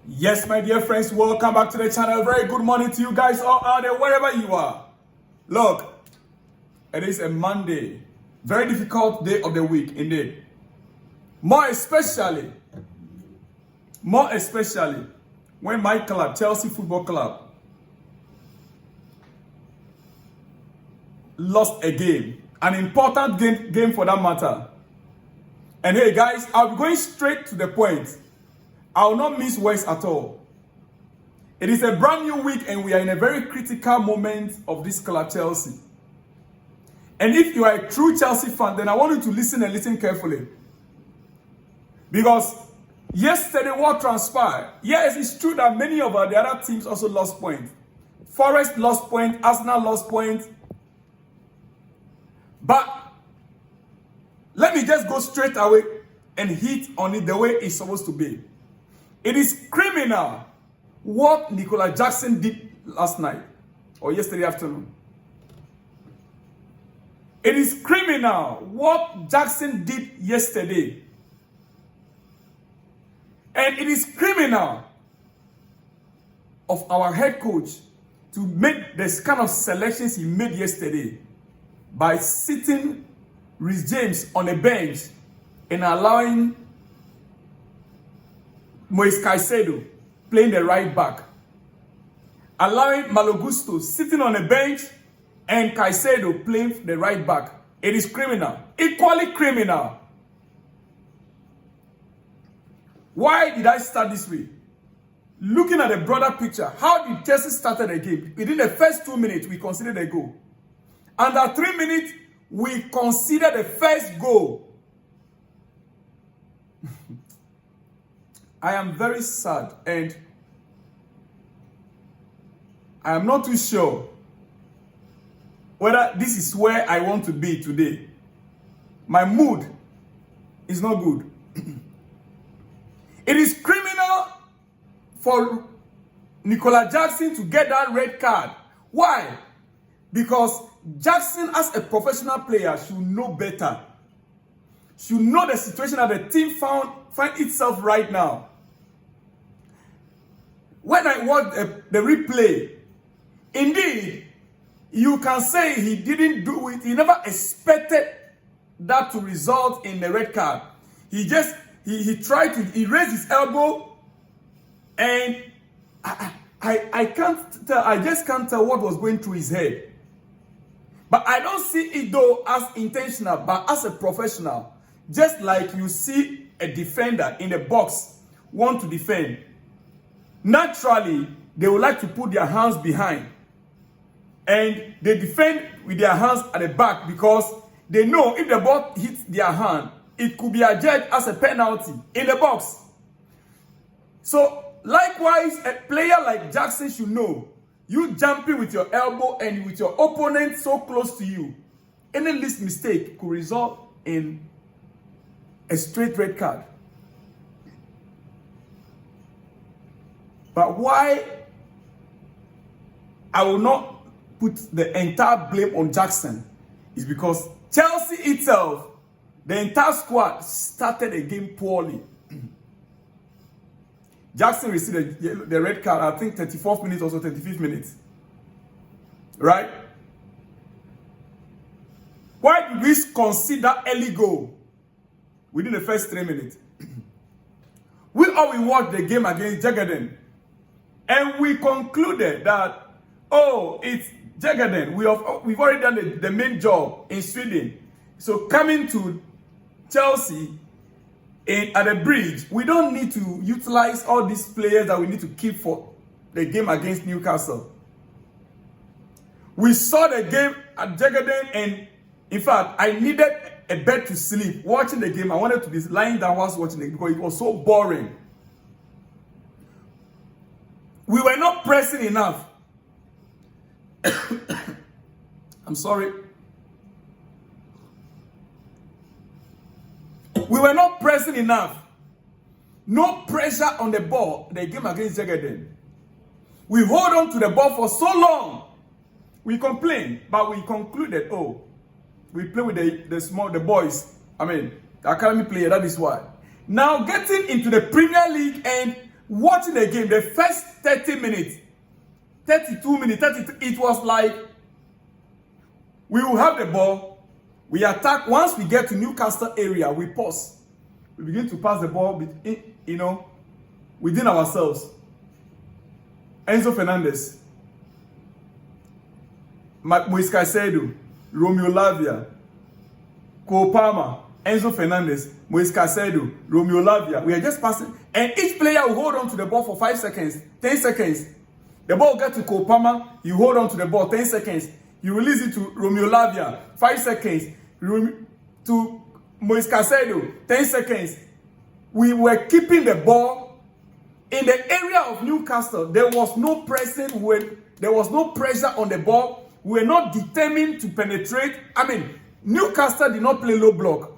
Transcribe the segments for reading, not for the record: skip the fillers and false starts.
Yes, my dear friends, welcome back to the channel. Very good morning to you guys all out there, wherever you are. Look, it is a Monday. Very difficult day of the week, indeed. More especially, when my club, Chelsea Football Club, lost a game. An important game for that matter. And hey guys, I'll be going straight to the point. I will not miss words at all. It is a brand new week and we are in a very critical moment of this club, Chelsea. And if you are a true Chelsea fan, then I want you to listen and listen carefully. Because yesterday what transpired, yes, it's true that many of the other teams also lost points. Forest lost points, Arsenal lost points. But let me just go straight away and hit on it the way it's supposed to be. It is criminal what Jackson did last night or yesterday afternoon. It is criminal what Jackson did yesterday. And it is criminal of our head coach to make this kind of selections he made yesterday by sitting Reece James on a bench and allowing Maresca Caicedo playing the right back. Allowing Malo Gusto sitting on a bench and Caicedo playing the right back. It is criminal. Equally criminal. Why did I start this way? Looking at the broader picture, how did Chelsea start the game? Within the first 2 minutes, we considered a goal. Under 3 minutes, we considered the first goal. I am very sad and I am not too sure whether this is where I want to be today. My mood is not good. It is criminal for Jackson to get that red card. Why? Because Jackson, as a professional player, should know better. Should know the situation that the team find itself right now. When I watched the replay, indeed, you can say he didn't do it. He never expected that to result in the red card. He tried to, he raised his elbow, and I can't tell, I just can't tell what was going through his head. But I don't see it though as intentional, but as a professional. Just like you see a defender in the box want to defend. Naturally, they would like to put their hands behind. And they defend with their hands at the back because they know if the ball hits their hand, it could be adjudged as a penalty in the box. So, likewise, a player like Jackson should know, you jumping with your elbow and with your opponent so close to you, any least mistake could result in a straight red card. But why I will not put the entire blame on Jackson is because Chelsea itself, the entire squad started the game poorly. Jackson received the red card, I think 34th minute or so, 35th minute. Right? Why did we consider early goal within the first 3 minutes? We watched the game against Jackson, and we concluded that, oh, it's Jackson. We've already done the main job in Sweden. So coming to Chelsea at the bridge, we don't need to utilize all these players that we need to keep for the game against Newcastle. We saw the game at Jackson, and in fact, I needed a bed to sleep watching the game. I wanted to be lying down whilst watching it because it was so boring. We were not pressing enough. I'm sorry. We were not pressing enough. No pressure on the ball. The game against Jackson. We hold on to the ball for so long. We complained, but we concluded, oh, we play with the boys. I mean, the academy player, that is why. Now getting into the Premier League and watching the game, the first 30 minutes, 32 minutes, 33, it was like we will have the ball, we attack. Once we get to Newcastle area, we pause. We begin to pass the ball, within ourselves. Enzo Fernandez, Maresca Caicedo, Romeo Lavia, Cole Palmer, Enzo Fernandez, Maresca Caicedo, Romeo Lavia. We are just passing, and each player will hold on to the ball for 5 seconds, 10 seconds. The ball will get to Cole Palmer, you hold on to the ball 10 seconds. You release it to Romeo Lavia, 5 seconds. To Maresca Caicedo, 10 seconds. We were keeping the ball in the area of Newcastle. There was no pressing, there was no pressure on the ball. We were not determined to penetrate. I mean, Newcastle did not play low block.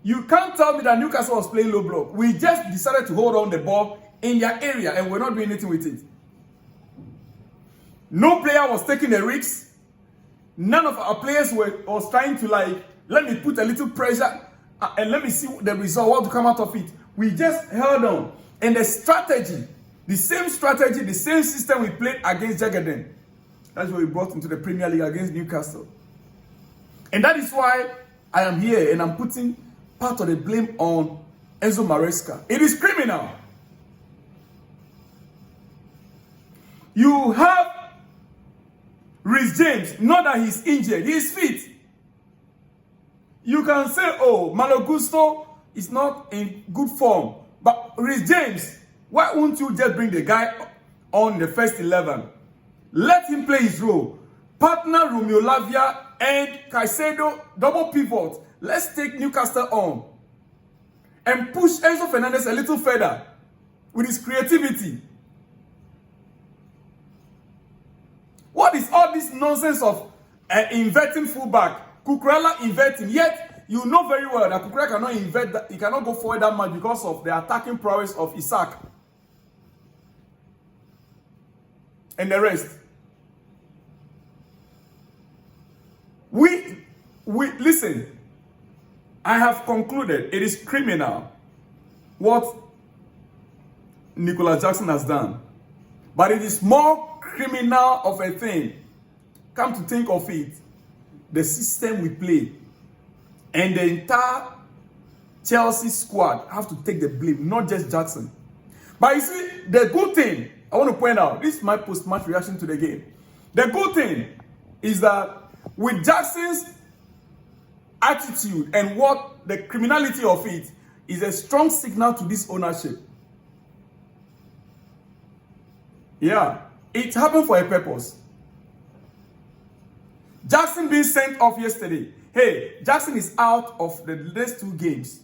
You can't tell me that Newcastle was playing low block. We just decided to hold on the ball in their area, and we're not doing anything with it. No player was taking the risks. None of our players was trying to let me put a little pressure and let me see the result, what to come out of it. We just held on. And the strategy, the same system we played against Jackson, that's what we brought into the Premier League against Newcastle. And that is why I am here, and I'm putting part of the blame on Enzo Maresca. It is criminal. You have Reece James, not that he's injured, he is fit. You can say, oh, Malo Gusto is not in good form. But Reece James, why won't you just bring the guy on the first 11? Let him play his role. Partner Romeo Lavia and Caicedo, double pivot. Let's take Newcastle on. And push Enzo Fernandez a little further with his creativity. What is all this nonsense of inverting fullback? Cucurella inverting. Yet, you know very well that Cucurella cannot invert that. He cannot go forward that much because of the attacking prowess of Isaac. And the rest. Listen. I have concluded it is criminal what Nicolas Jackson has done. But it is more criminal of a thing. Come to think of it, the system we play and the entire Chelsea squad have to take the blame, not just Jackson. But you see, the good thing I want to point out, this is my post-match reaction to the game. The good thing is that with Jackson's attitude and what the criminality of it is a strong signal to this ownership. Yeah. It happened for a purpose. Jackson being sent off yesterday. Hey, Jackson is out of the next 2 games.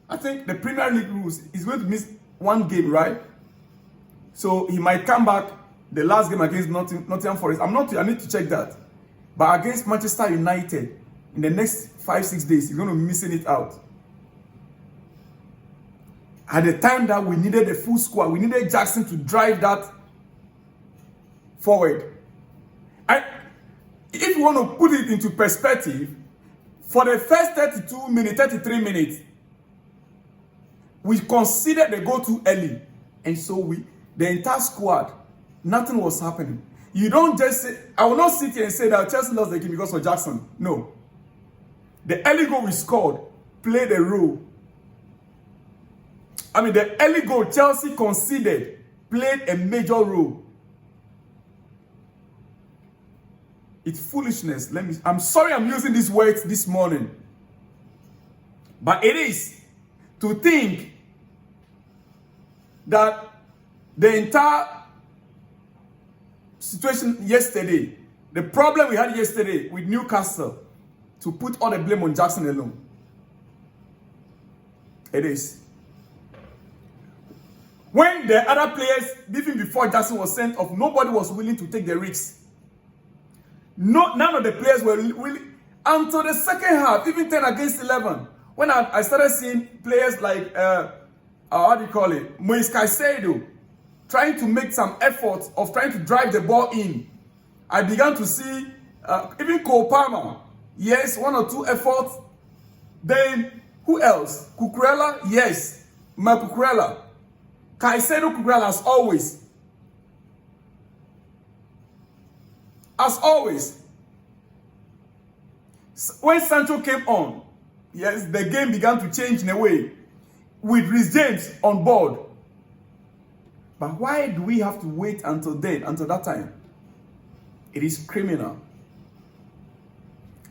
I think the Premier League rules is going to miss 1 game, right? So he might come back the last game against Nottingham Forest. I need to check that. But against Manchester United, in the next 5-6 days, he's going to be missing it out. At the time that we needed a full squad, we needed Jackson to drive that forward. If you want to put it into perspective, for the first 32 minutes, 33 minutes, we considered the goal too early. And so the entire squad, nothing was happening. You don't just say, I will not sit here and say that Chelsea lost the game because of Jackson. No. The early goal we scored played a role. The early goal Chelsea conceded played a major role. It's foolishness. I'm sorry I'm using these words this morning. But it is to think that the entire situation yesterday, the problem we had yesterday with Newcastle, to put all the blame on Jackson alone. It is. When the other players, even before Jackson was sent off, nobody was willing to take the risks. None of the players were willing until the second half, even 10 against 11. When I started seeing players like, Maresca Caicedo, trying to make some efforts of trying to drive the ball in. I began to see even Cole Palmer, yes, 1 or 2 efforts. Then, who else? Cucurella, yes, Cucurella. Caicedo Cucurella as always. As always. When Sancho came on, yes, the game began to change in a way with Reece James on board. But why do we have to wait until then, until that time? It is criminal.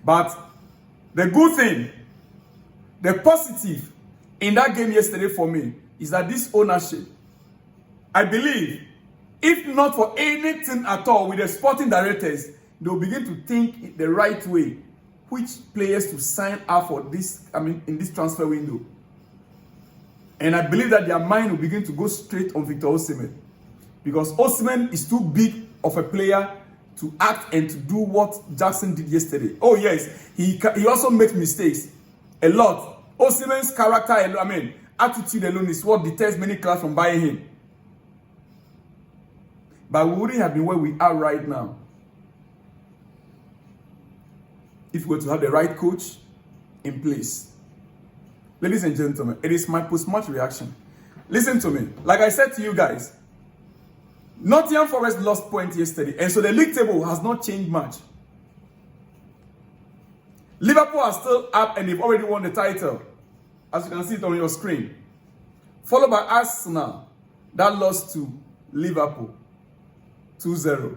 But the good thing, the positive in that game yesterday for me is that this ownership, I believe, if not for anything at all with the sporting directors, they will begin to think the right way which players to sign up for this, in this transfer window. And I believe that their mind will begin to go straight on Victor Osimhen. Because Osimhen is too big of a player to act and to do what Jackson did yesterday. Oh yes, he also makes mistakes. A lot. Osimhen's character, attitude alone is what deters many clubs from buying him. But we wouldn't have been where we are right now if we were to have the right coach in place. Ladies and gentlemen, it is my post-match reaction. Listen to me. Like I said to you guys, Nottingham Forest lost points yesterday, and so the league table has not changed much. Liverpool are still up, and they've already won the title, as you can see it on your screen. Followed by Arsenal, that lost to Liverpool, 2-0.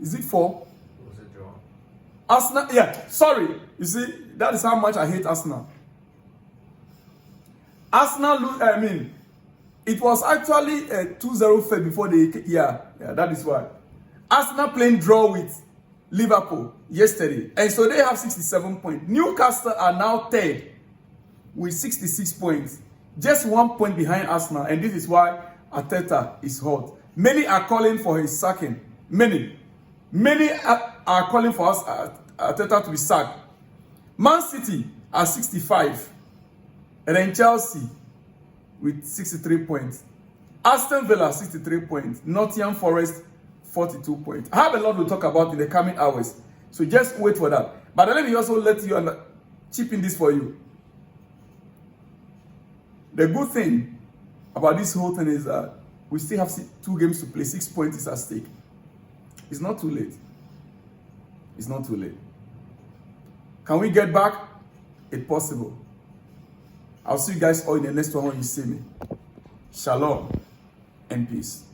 Is it 4? Was it draw? Arsenal, yeah, sorry. You see, that is how much I hate Arsenal. Arsenal, it was actually a 2-0 fail before they, yeah, that is why. Arsenal playing draw with Liverpool yesterday, and so they have 67 points. Newcastle are now third with 66 points, just 1 point behind Arsenal, and this is why Arteta is hot. Many are calling for his sacking. Many are calling for Arteta to be sacked. Man City are 65, and then Chelsea with 63 points. Aston Villa 63 points. Nottingham Forest 42 points. I have a lot to talk about in the coming hours, so just wait for that. But let me also let you chip in this for you. The good thing about this whole thing is that we still have 2 games to play. 6 points is at stake. It's not too late. It's not too late. Can we get back? It's possible. I'll see you guys all in the next one when you see me. Shalom and peace.